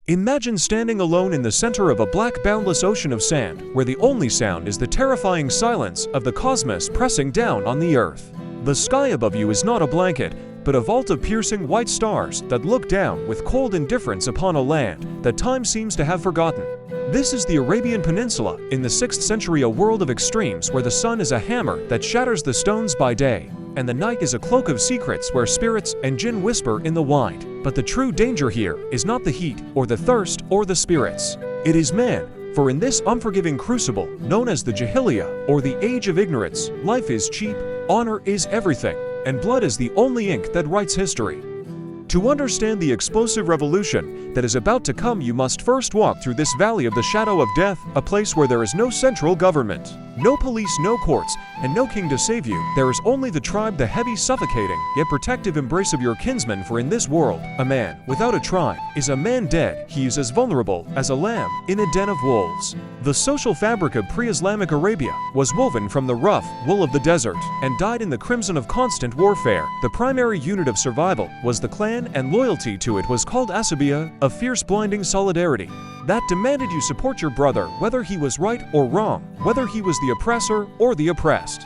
Imagine standing alone in the center of a black, boundless ocean of sand, where the only sound is the terrifying silence of the cosmos pressing down on the Earth. The sky above you is not a blanket, but a vault of piercing white stars that look down with cold indifference upon a land that time seems to have forgotten. This is the Arabian Peninsula, in the 6th century, a world of extremes where the sun is a hammer that shatters the stones by day, and the night is a cloak of secrets where spirits and jinn whisper in the wind. But the true danger here is not the heat, or the thirst, or the spirits. It is man, for in this unforgiving crucible, known as the Jahiliyyah, or the Age of Ignorance, life is cheap, honor is everything, and blood is the only ink that writes history. To understand the explosive revolution that is about to come, you must first walk through this valley of the shadow of death, a place where there is no central government, no police, no courts, and no king to save you. There is only the tribe, the heavy, suffocating, yet protective embrace of your kinsmen, for in this world, a man without a tribe is a man dead. He is as vulnerable as a lamb in a den of wolves. The social fabric of pre-Islamic Arabia was woven from the rough wool of the desert and dyed in the crimson of constant warfare. The primary unit of survival was the clan, and loyalty to it was called asabiyyah, a fierce, blinding solidarity that demanded you support your brother whether he was right or wrong, whether he was the oppressor or the oppressed.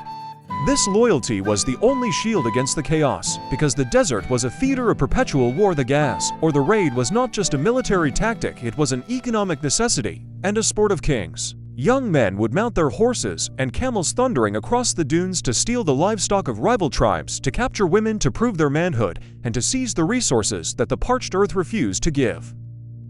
This loyalty was the only shield against the chaos, because the desert was a theater of perpetual war. The gas, or the raid, was not just a military tactic, it was an economic necessity and a sport of kings. Young men would mount their horses and camels, thundering across the dunes to steal the livestock of rival tribes, to capture women to prove their manhood, and to seize the resources that the parched earth refused to give.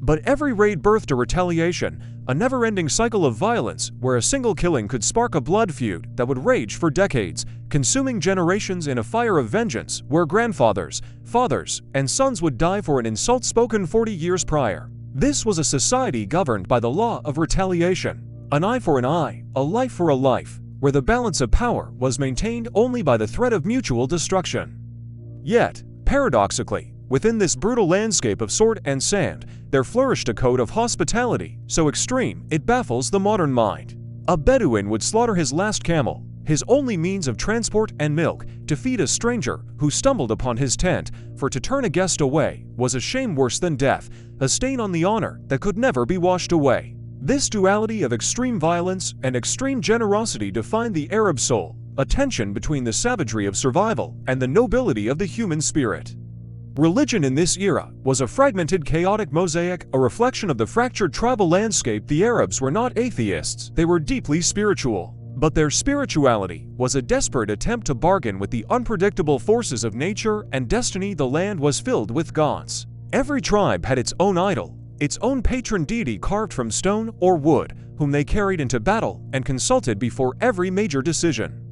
But every raid birthed a retaliation, a never-ending cycle of violence where a single killing could spark a blood feud that would rage for decades, consuming generations in a fire of vengeance where grandfathers, fathers, and sons would die for an insult spoken 40 years prior. This was a society governed by the law of retaliation, an eye for an eye, a life for a life, where the balance of power was maintained only by the threat of mutual destruction. Yet, paradoxically, within this brutal landscape of sword and sand, there flourished a code of hospitality so extreme it baffles the modern mind. A Bedouin would slaughter his last camel, his only means of transport and milk, to feed a stranger who stumbled upon his tent, for to turn a guest away was a shame worse than death, a stain on the honor that could never be washed away. This duality of extreme violence and extreme generosity defined the Arab soul, a tension between the savagery of survival and the nobility of the human spirit. Religion in this era was a fragmented, chaotic mosaic, a reflection of the fractured tribal landscape. The Arabs were not atheists, they were deeply spiritual. But their spirituality was a desperate attempt to bargain with the unpredictable forces of nature and destiny. The land was filled with gods. Every tribe had its own idol, its own patron deity carved from stone or wood, whom they carried into battle and consulted before every major decision.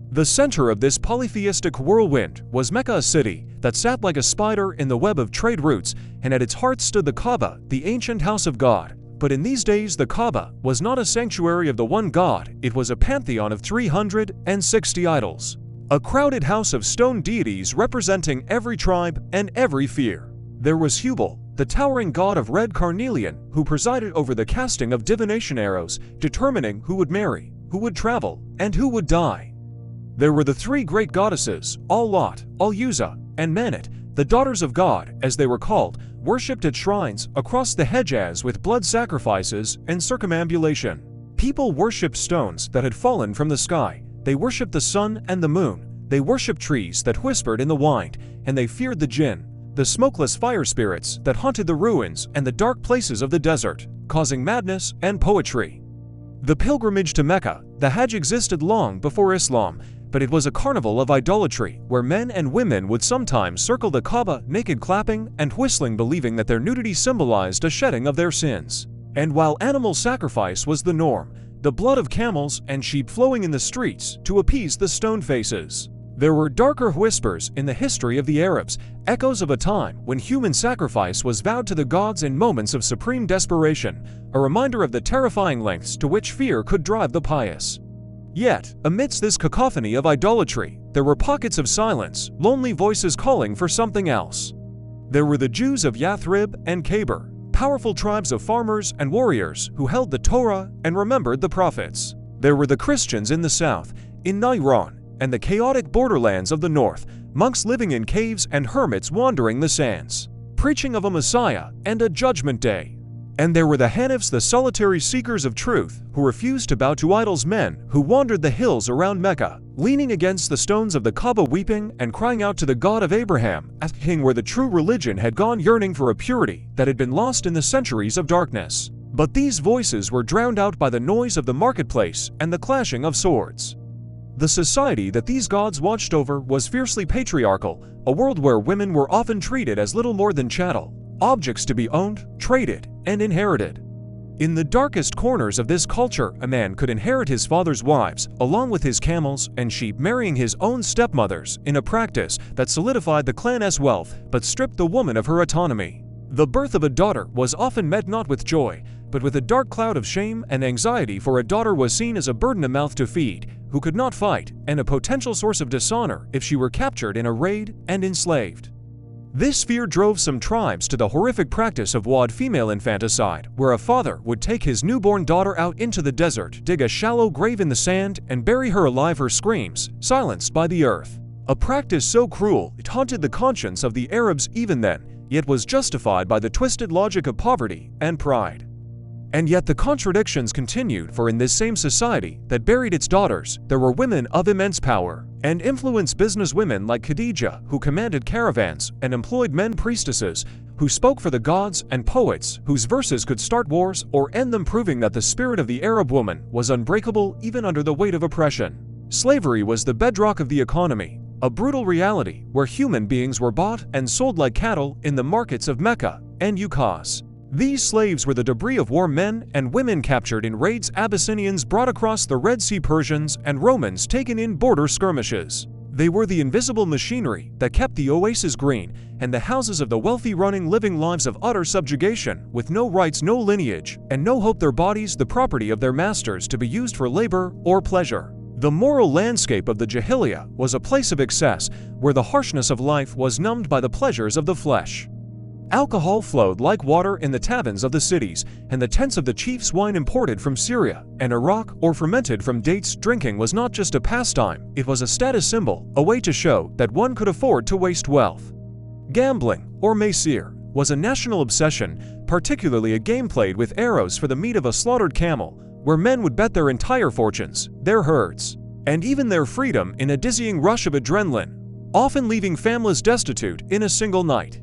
The center of this polytheistic whirlwind was Mecca, a city that sat like a spider in the web of trade routes, and at its heart stood the Kaaba, the ancient house of God. But in these days, the Kaaba was not a sanctuary of the one God, it was a pantheon of 360 idols. A crowded house of stone deities representing every tribe and every fear. There was Hubal, the towering god of red carnelian, who presided over the casting of divination arrows, determining who would marry, who would travel, and who would die. There were the three great goddesses, Al-Lat, Al-Uzza, and Manat, the daughters of God, as they were called, worshipped at shrines across the Hejaz with blood sacrifices and circumambulation. People worshipped stones that had fallen from the sky, they worshipped the sun and the moon, they worshipped trees that whispered in the wind, and they feared the jinn, the smokeless fire spirits that haunted the ruins and the dark places of the desert, causing madness and poetry. The pilgrimage to Mecca, the Hajj, existed long before Islam, but it was a carnival of idolatry where men and women would sometimes circle the Kaaba naked, clapping and whistling, believing that their nudity symbolized a shedding of their sins. And while animal sacrifice was the norm, the blood of camels and sheep flowing in the streets to appease the stone faces. There were darker whispers in the history of the Arabs, echoes of a time when human sacrifice was vowed to the gods in moments of supreme desperation, a reminder of the terrifying lengths to which fear could drive the pious. Yet, amidst this cacophony of idolatry, there were pockets of silence, lonely voices calling for something else. There were the Jews of Yathrib and Khabar, powerful tribes of farmers and warriors who held the Torah and remembered the prophets. There were the Christians in the south, in Najran, and the chaotic borderlands of the north, monks living in caves and hermits wandering the sands, preaching of a Messiah and a judgment day. And there were the Hanifs, the solitary seekers of truth, who refused to bow to idols, men who wandered the hills around Mecca, leaning against the stones of the Kaaba, weeping and crying out to the God of Abraham, asking where the true religion had gone, yearning for a purity that had been lost in the centuries of darkness. But these voices were drowned out by the noise of the marketplace and the clashing of swords. The society that these gods watched over was fiercely patriarchal, a world where women were often treated as little more than chattel, objects to be owned, traded, and inherited. In the darkest corners of this culture, a man could inherit his father's wives, along with his camels and sheep, marrying his own stepmothers, in a practice that solidified the clan's wealth but stripped the woman of her autonomy. The birth of a daughter was often met not with joy, but with a dark cloud of shame and anxiety, for a daughter was seen as a burden, a mouth to feed, who could not fight, and a potential source of dishonor if she were captured in a raid and enslaved. This fear drove some tribes to the horrific practice of wad, female infanticide, where a father would take his newborn daughter out into the desert, dig a shallow grave in the sand, and bury her alive, her screams silenced by the earth. A practice so cruel it haunted the conscience of the Arabs even then, yet was justified by the twisted logic of poverty and pride. And yet the contradictions continued, for in this same society that buried its daughters, there were women of immense power and influence, businesswomen like Khadija, who commanded caravans and employed men, priestesses who spoke for the gods, and poets whose verses could start wars or end them, proving that the spirit of the Arab woman was unbreakable even under the weight of oppression. Slavery was the bedrock of the economy, a brutal reality where human beings were bought and sold like cattle in the markets of Mecca and Ukaz. These slaves were the debris of war, men and women captured in raids, Abyssinians brought across the Red Sea, Persians and Romans taken in border skirmishes. They were the invisible machinery that kept the oasis green and the houses of the wealthy running, living lives of utter subjugation, with no rights, no lineage, and no hope, their bodies the property of their masters to be used for labor or pleasure. The moral landscape of the Jahiliyyah was a place of excess, where the harshness of life was numbed by the pleasures of the flesh. Alcohol flowed like water in the taverns of the cities, and the tents of the chiefs, wine imported from Syria and Iraq or fermented from dates. Drinking was not just a pastime, it was a status symbol, a way to show that one could afford to waste wealth. Gambling, or maisir, was a national obsession, particularly a game played with arrows for the meat of a slaughtered camel, where men would bet their entire fortunes, their herds, and even their freedom in a dizzying rush of adrenaline, often leaving families destitute in a single night.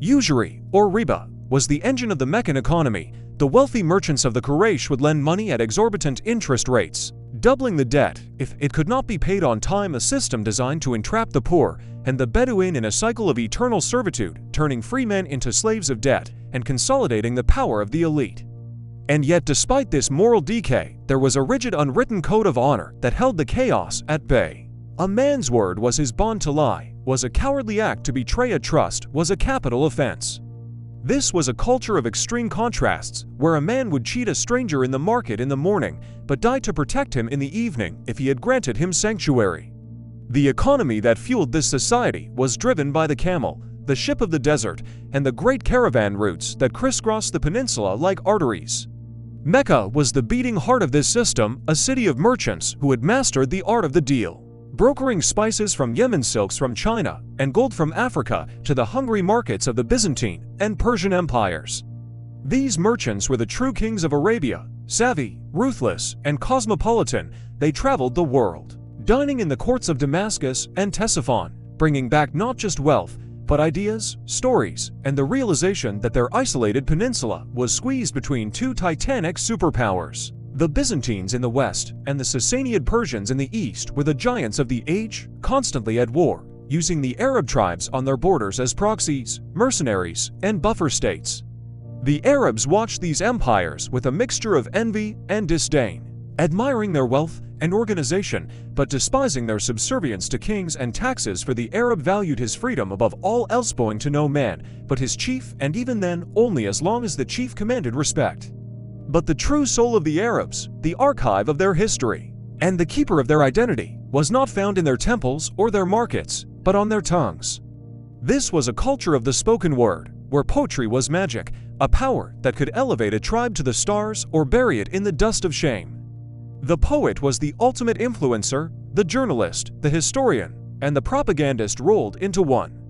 Usury, or riba, was the engine of the Meccan economy. The wealthy merchants of the Quraysh would lend money at exorbitant interest rates, doubling the debt if it could not be paid on time, a system designed to entrap the poor and the Bedouin in a cycle of eternal servitude, turning free men into slaves of debt and consolidating the power of the elite. And yet, despite this moral decay, there was a rigid, unwritten code of honor that held the chaos at bay. A man's word was his bond. To lie was a cowardly act. To betray a trust was a capital offense. This was a culture of extreme contrasts, where a man would cheat a stranger in the market in the morning, but die to protect him in the evening if he had granted him sanctuary. The economy that fueled this society was driven by the camel, the ship of the desert, and the great caravan routes that crisscrossed the peninsula like arteries. Mecca was the beating heart of this system, a city of merchants who had mastered the art of the deal, brokering spices from Yemen, silks from China, and gold from Africa to the hungry markets of the Byzantine and Persian empires. These merchants were the true kings of Arabia, savvy, ruthless, and cosmopolitan. They traveled the world, dining in the courts of Damascus and Ctesiphon, bringing back not just wealth, but ideas, stories, and the realization that their isolated peninsula was squeezed between two titanic superpowers. The Byzantines in the west and the Sassanid Persians in the east were the giants of the age, constantly at war, using the Arab tribes on their borders as proxies, mercenaries, and buffer states. The Arabs watched these empires with a mixture of envy and disdain, admiring their wealth and organization, but despising their subservience to kings and taxes, for the Arab valued his freedom above all else, bowing to no man but his chief, and even then only as long as the chief commanded respect. But the true soul of the Arabs, the archive of their history, and the keeper of their identity, was not found in their temples or their markets, but on their tongues. This was a culture of the spoken word, where poetry was magic, a power that could elevate a tribe to the stars or bury it in the dust of shame. The poet was the ultimate influencer, the journalist, the historian, and the propagandist rolled into one.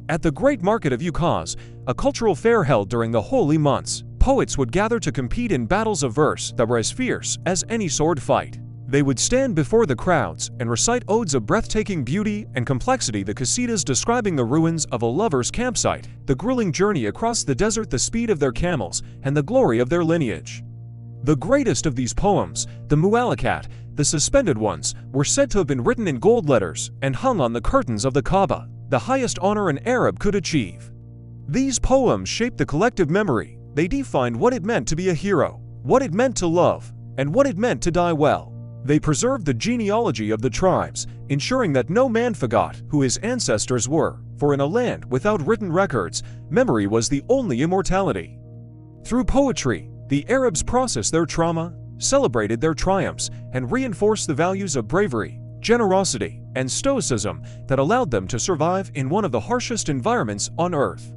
At the great market of Ukaz, a cultural fair held during the holy months, Poets would gather to compete in battles of verse that were as fierce as any sword fight. They would stand before the crowds and recite odes of breathtaking beauty and complexity, the qasidas describing the ruins of a lover's campsite, the grueling journey across the desert, the speed of their camels, and the glory of their lineage. The greatest of these poems, the mu'allaqat, the suspended ones, were said to have been written in gold letters and hung on the curtains of the Kaaba, the highest honor an Arab could achieve. These poems shaped the collective memory. They defined what it meant to be a hero, what it meant to love, and what it meant to die well. They preserved the genealogy of the tribes, ensuring that no man forgot who his ancestors were, for in a land without written records, memory was the only immortality. Through poetry, the Arabs processed their trauma, celebrated their triumphs, and reinforced the values of bravery, generosity, and stoicism that allowed them to survive in one of the harshest environments on earth.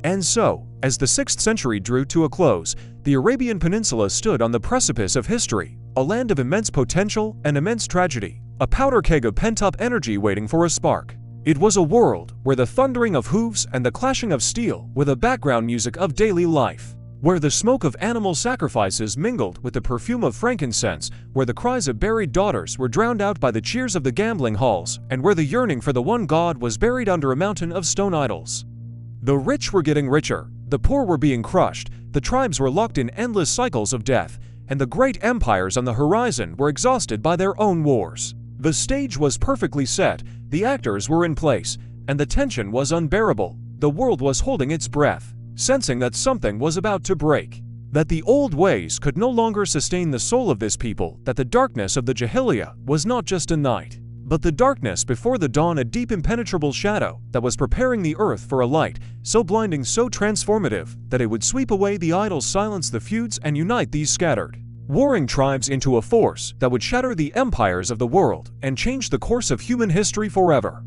And so, as the 6th century drew to a close, the Arabian Peninsula stood on the precipice of history, a land of immense potential and immense tragedy, a powder keg of pent-up energy waiting for a spark. It was a world where the thundering of hooves and the clashing of steel were the background music of daily life, where the smoke of animal sacrifices mingled with the perfume of frankincense, where the cries of buried daughters were drowned out by the cheers of the gambling halls, and where the yearning for the one God was buried under a mountain of stone idols. The rich were getting richer, the poor were being crushed, the tribes were locked in endless cycles of death, and the great empires on the horizon were exhausted by their own wars. The stage was perfectly set, the actors were in place, and the tension was unbearable. The world was holding its breath, sensing that something was about to break, that the old ways could no longer sustain the soul of this people, that the darkness of the Jahiliyyah was not just a night, but the darkness before the dawn, a deep impenetrable shadow that was preparing the earth for a light so blinding, so transformative, that it would sweep away the idols, silence the feuds, and unite these scattered, warring tribes into a force that would shatter the empires of the world and change the course of human history forever.